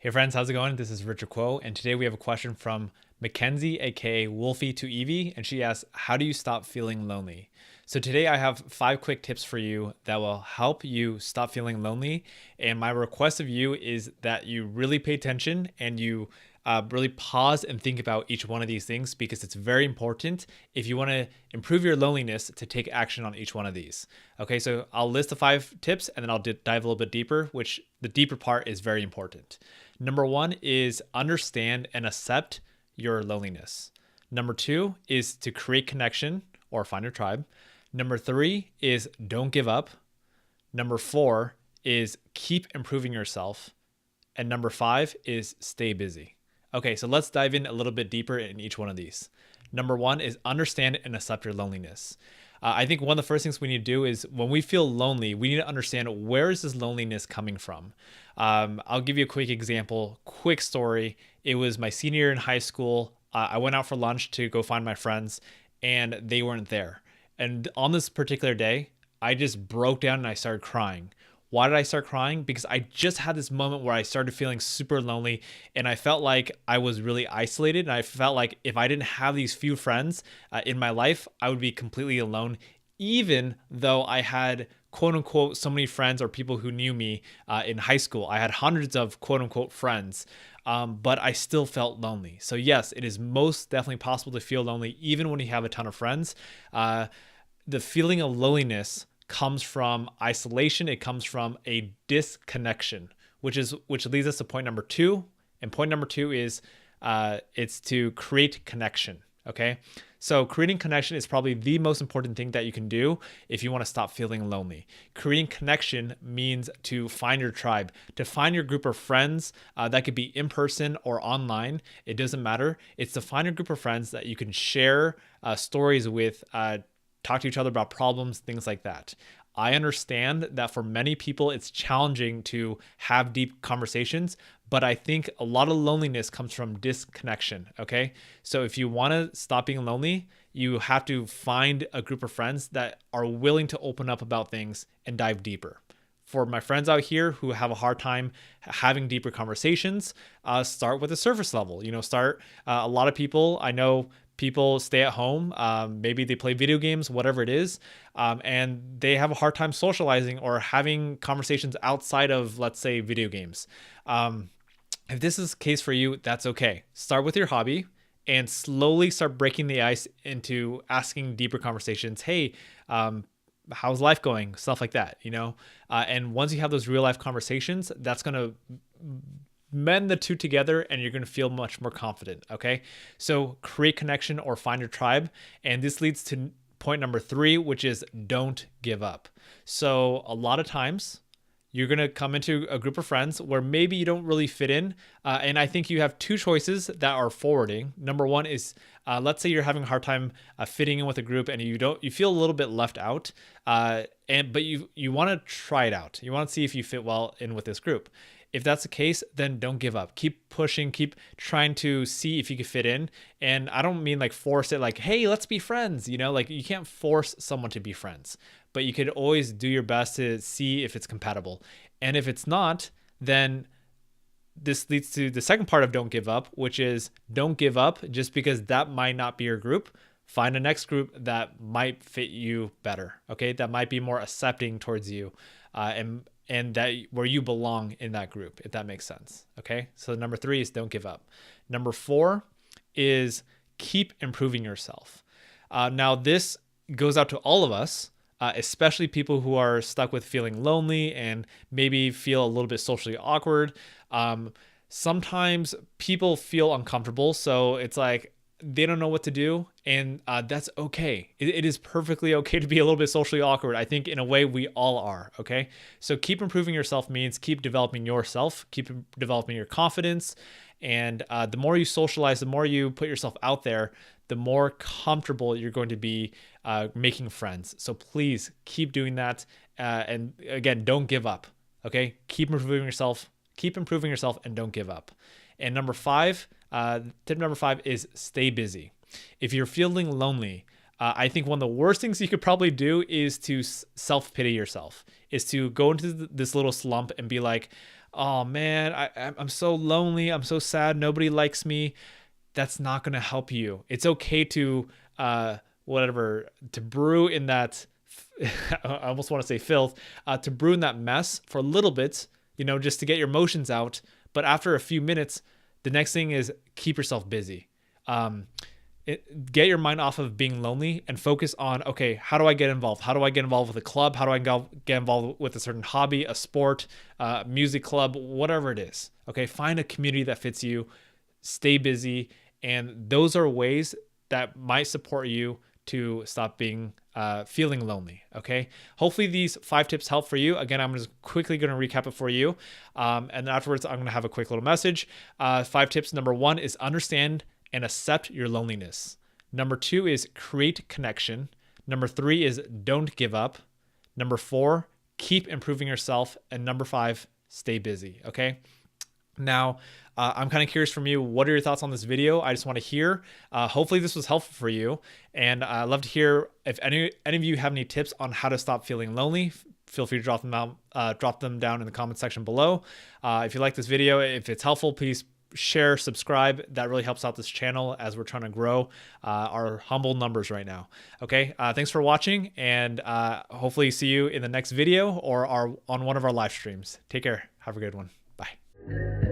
Hey friends, how's it going? This is Richard Kuo, and today we have a question from McKenzie, aka Wolfie to Eevee, and she asks, "How do you stop feeling lonely?" So today I have 5 quick tips for you that will help you stop feeling lonely. And my request of you is that you really pay attention and you really pause and think about each one of these things because it's very important if you want to improve your loneliness to take action on each one of these. Okay, so I'll list the 5 tips and then I'll dive a little bit deeper, which the deeper part is very important. Number 1 is understand and accept your loneliness. Number 2 is to create connection or find your tribe. Number 3 is don't give up. Number 4 is keep improving yourself. And number 5 is stay busy. Okay, so let's dive in a little bit deeper in each one of these. Number 1 is understand and accept your loneliness. I think one of the first things we need to do is when we feel lonely, we need to understand where is this loneliness coming from. I'll give you a quick example, quick story. It was my senior year in high school. I went out for lunch to go find my friends and they weren't there. And on this particular day, I just broke down and I started crying. Why did I start crying? Because I just had this moment where I started feeling super lonely and I felt like I was really isolated. And I felt like if I didn't have these few friends in my life, I would be completely alone, even though I had quote unquote so many friends or people who knew me in high school. I had hundreds of quote unquote friends. But I still felt lonely. So yes, it is most definitely possible to feel lonely even when you have a ton of friends. The feeling of loneliness comes from isolation. It comes from a disconnection, which leads us to point number 2. And point number 2 is it's to create connection. Okay, so creating connection is probably the most important thing that you can do if you want to stop feeling lonely. Creating connection means to find your tribe, to find your group of friends. That could be in person or online. It doesn't matter. It's to find a group of friends that you can share stories with, talk to each other about problems, things like that. I understand that for many people, it's challenging to have deep conversations, but I think a lot of loneliness comes from disconnection. Okay. So if you want to stop being lonely, you have to find a group of friends that are willing to open up about things and dive deeper. For my friends out here who have a hard time having deeper conversations, start with the surface level. A lot of people I know, people stay at home, maybe they play video games, whatever it is, and they have a hard time socializing or having conversations outside of, let's say, video games. If this is the case for you, that's okay. Start with your hobby and slowly start breaking the ice into asking deeper conversations. Hey, how's life going? Stuff like that, and once you have those real life conversations, that's going to mend the two together and you're going to feel much more confident. Okay. So create connection or find your tribe. And this leads to point number 3, which is don't give up. So a lot of times you're going to come into a group of friends where maybe you don't really fit in. And I think you have 2 choices that are forwarding. Number 1 is, let's say you're having a hard time fitting in with a group and you feel a little bit left out. But you want to try it out. You want to see if you fit well in with this group. If that's the case, then don't give up. Keep pushing, keep trying to see if you can fit in. And I don't mean like force it like, hey, let's be friends. Like you can't force someone to be friends, but you could always do your best to see if it's compatible. And if it's not, then this leads to the second part of don't give up, which is don't give up just because that might not be your group. Find a next group that might fit you better. Okay. That might be more accepting towards you. And that where you belong in that group, if that makes sense. Okay. So number 3 is don't give up. Number 4 is keep improving yourself. Now this goes out to all of us, especially people who are stuck with feeling lonely and maybe feel a little bit socially awkward. Sometimes people feel uncomfortable. So it's like, they don't know what to do. And that's okay. It is perfectly okay to be a little bit socially awkward. I think in a way we all are. Okay. So keep improving yourself means keep developing yourself, keep developing your confidence. And the more you socialize, the more you put yourself out there, the more comfortable you're going to be making friends. So please keep doing that. And again, don't give up. Okay. Keep improving yourself and don't give up. And number 5, tip number 5 is stay busy. If you're feeling lonely, I think one of the worst things you could probably do is to self-pity yourself, is to go into this little slump and be like, oh man, I'm so lonely, I'm so sad, nobody likes me. That's not going to help you. It's okay to whatever, to brew in that I almost want to say filth, to brew in that mess for a little bit, just to get your emotions out. But after a few minutes, the next thing is keep yourself busy. Um, get your mind off of being lonely and focus on, okay, how do I get involved? How do I get involved with a club? How do I get involved with a certain hobby, a sport, music club, whatever it is? Okay, find a community that fits you, stay busy. And those are ways that might support you to stop being feeling lonely. Okay. Hopefully these 5 tips help for you. Again, I'm just quickly going to recap it for you. And then afterwards, I'm going to have a quick little message. 5 tips. Number 1 is understand and accept your loneliness. Number 2 is create connection. Number 3 is don't give up. Number 4, keep improving yourself. And number 5, stay busy. Okay. Now, I'm kind of curious from you. What are your thoughts on this video? I just want to hear. Hopefully this was helpful for you. And I'd love to hear if any of you have any tips on how to stop feeling lonely. Feel free to drop them down in the comment section below. If you like this video, if it's helpful, please share, subscribe. That really helps out this channel as we're trying to grow our humble numbers right now. Okay, thanks for watching, and hopefully see you in the next video or on one of our live streams. Take care. Have a good one. Bye.